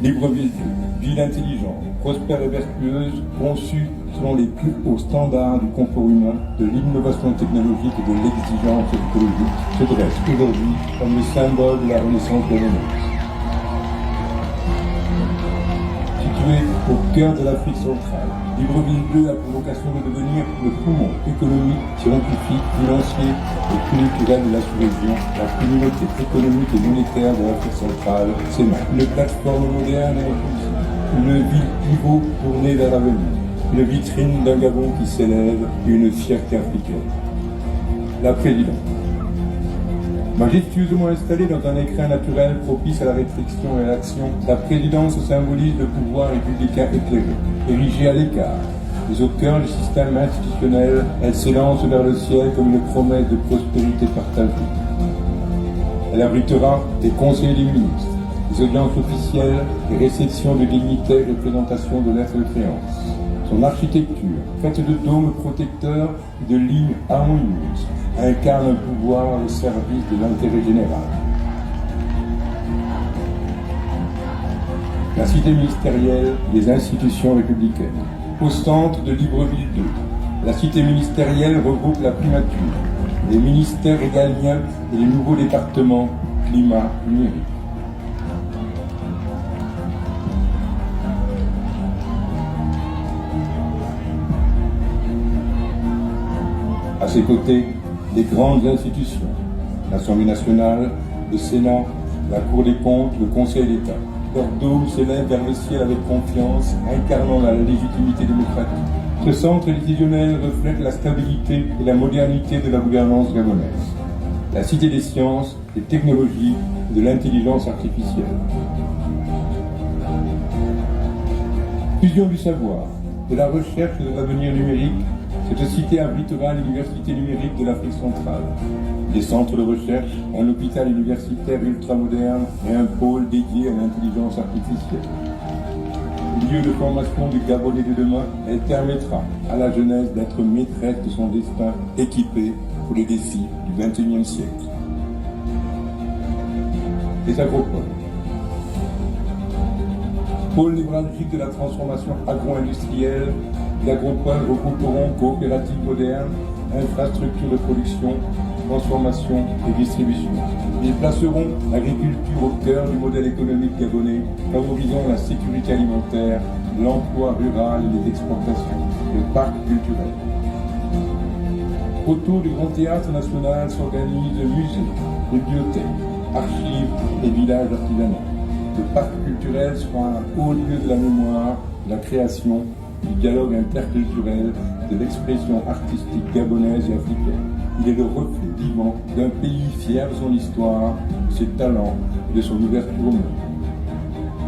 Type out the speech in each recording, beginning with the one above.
Libreville, ville intelligente, prospère et vertueuse, conçue selon les plus hauts standards du confort humain, de l'innovation technologique et de l'exigence écologique, se dresse aujourd'hui comme le symbole de la renaissance de l'Europe. Située au cœur de l'Afrique centrale, Libreville 2 a pour vocation de devenir le poumon économique, scientifique, financier et culturel de la sous-région, la communauté économique et monétaire de l'Afrique centrale, CEMA. Une plateforme moderne et inclusive, une ville pivot tournée vers l'avenir, une vitrine d'un Gabon qui s'élève, une fierté africaine. La présidente. Majestueusement installée dans un écrin naturel propice à la réflexion et à l'action, la présidence symbolise le pouvoir républicain éclairé. Érigée à l'écart, mais au cœur du système institutionnel, elle s'élance vers le ciel comme une promesse de prospérité partagée. Elle abritera des conseils des ministres, des audiences officielles, des réceptions de dignitaires et représentations de lettres de créance. Son architecture, faite de dômes protecteurs et de lignes harmonieuses, incarne un pouvoir au service de l'intérêt général. La cité ministérielle des institutions républicaines. Au centre de Libreville 2, la cité ministérielle regroupe la primature, les ministères régaliens et les nouveaux départements climat numérique. À ses côtés, les grandes institutions, l'Assemblée nationale, le Sénat, la Cour des comptes, le Conseil d'État. Leur dôme s'élève vers le ciel avec confiance, incarnant la légitimité démocratique. Ce centre décisionnel reflète la stabilité et la modernité de la gouvernance gabonaise. La cité des sciences, des technologies et de l'intelligence artificielle. Fusion du savoir, de la recherche et de l'avenir numérique, cette cité abritera l'université numérique de l'Afrique centrale, des centres de recherche, un hôpital universitaire ultramoderne et un pôle dédié à l'intelligence artificielle. Lieu de formation du Gabonais de demain, elle permettra à la jeunesse d'être maîtresse de son destin, équipée pour les défis du XXIe siècle. Les agropoles. Pôle névralgique de la transformation agro-industrielle, les agropoles regrouperont coopératives modernes, infrastructures de production, transformation et distribution. Ils placeront l'agriculture au cœur du modèle économique gabonais, favorisant la sécurité alimentaire, l'emploi rural et les exportations, le parc culturel. Autour du Grand Théâtre National s'organisent musées, bibliothèques, archives et villages artisanaux. Le parc culturel sera un haut lieu de la mémoire, de la création, du dialogue interculturel, de l'expression artistique gabonaise et africaine. Il est le reflet vivant d'un pays fier de son histoire, de ses talents et de son ouverture au monde.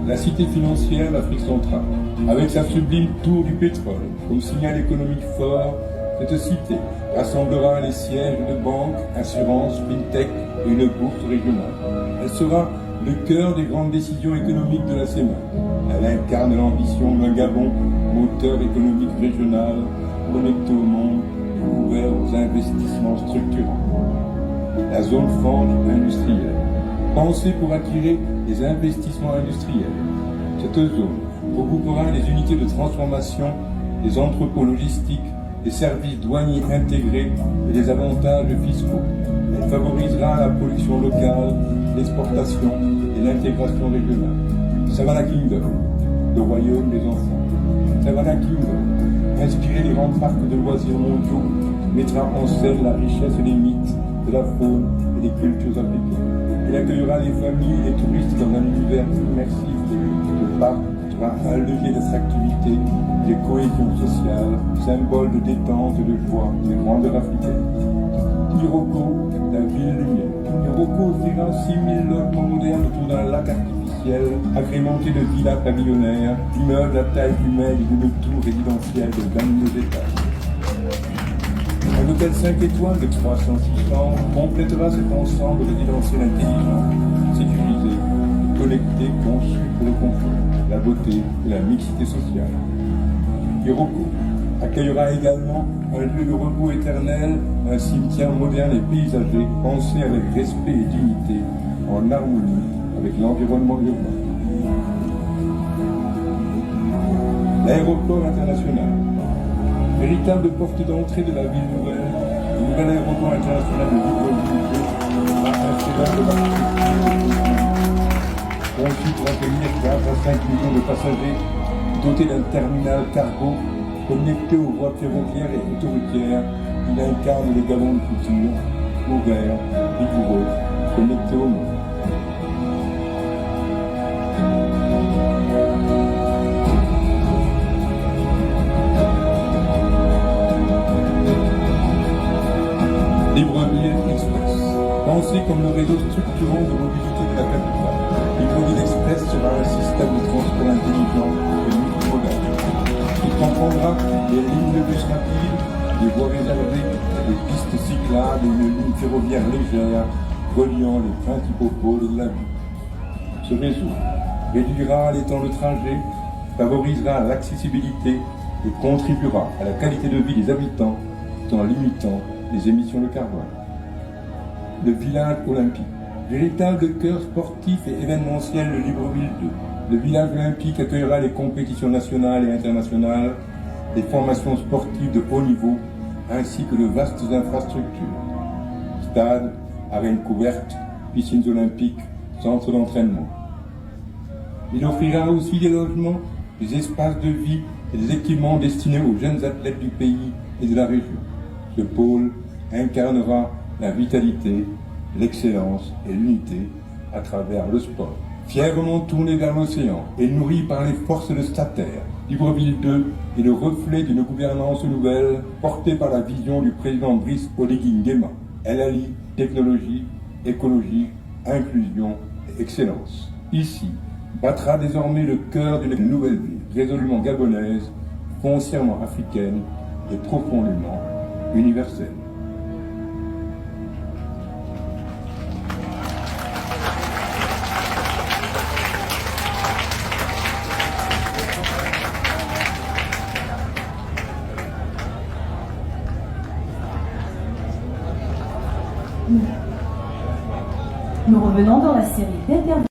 La cité financière d'Afrique centrale, avec sa sublime tour du pétrole, comme signal économique fort, cette cité rassemblera les sièges de banques, assurances, fintech et une bourse régionale. Elle sera le cœur des grandes décisions économiques de la CEMA. Elle incarne l'ambition d'un Gabon, moteur économique régional, connecté au monde, ouvert aux investissements structurants. La zone franche industrielle, pensée pour attirer les investissements industriels. Cette zone regroupera les unités de transformation, les entrepôts logistiques, les services douaniers intégrés et les avantages fiscaux. Elle favorisera la production locale, l'exportation et l'intégration régionale. Savannah Kingdom, le royaume des enfants. Savannah Kingdom, inspiré des grands parcs de loisirs mondiaux, mettra en scène la richesse et les mythes de la faune et des cultures africaines. Il accueillera les familles et les touristes dans un univers immersif. Le parc sera un levier d'attractivité, de cohésion sociale, symbole de détente et de joie des grandeurs africaines. Iroko, la ville lumière. Iroko offrira 6000 logements modernes autour d'un lac artificiel, agrémenté de villas pavillonnaires, d'immeubles à taille humaine et d'une tour résidentielle de 22 étages. Un hôtel 5 étoiles de 306 chambres complétera cet ensemble résidentiel intelligent, sécurisé, connecté, conçu pour le confort, la beauté et la mixité sociale. Iroko accueillera également un lieu de repos éternel, un cimetière moderne et paysager, pensé avec respect et dignité, en harmonie avec l'environnement urbain. L'aéroport international, véritable porte d'entrée de la ville nouvelle, le nouvel aéroport international de Libreville a un célèbre conçu pour accueillir 4 à 5 millions de passagers, doté d'un terminal cargo, connecté aux voies ferroviaires et autoroutières. Il incarne les galons du futur, ouverts, rigoureux, connectés au monde. Libreville Express, pensé comme le réseau structurant de mobilité de la capitale, Libreville Express sera un système de transport intelligent et multimodal. Il comprendra des lignes de bus rapides, des voies réservées, des pistes cyclables et une ligne ferroviaire légère reliant les principaux pôles de la ville. Ce réseau réduira les temps de trajet, favorisera l'accessibilité et contribuera à la qualité de vie des habitants tout en limitant les émissions de carbone. Le village olympique, véritable cœur sportif et événementiel de Libreville 2. Le village olympique accueillera les compétitions nationales et internationales, les formations sportives de haut niveau, ainsi que de vastes infrastructures. Stades, arènes couvertes, piscines olympiques, centres d'entraînement. Il offrira aussi des logements, des espaces de vie et des équipements destinés aux jeunes athlètes du pays et de la région. Ce pôle incarnera la vitalité, l'excellence et l'unité à travers le sport. Fièrement tourné vers l'océan et nourri par les forces de sa terre, Libreville 2 est le reflet d'une gouvernance nouvelle portée par la vision du président Brice Oligui Nguema. Elle allie technologie, écologie, inclusion et excellence. Ici, battra désormais le cœur d'une nouvelle ville, résolument gabonaise, foncièrement africaine et profondément universelle. Nous revenons dans la série d'interviews.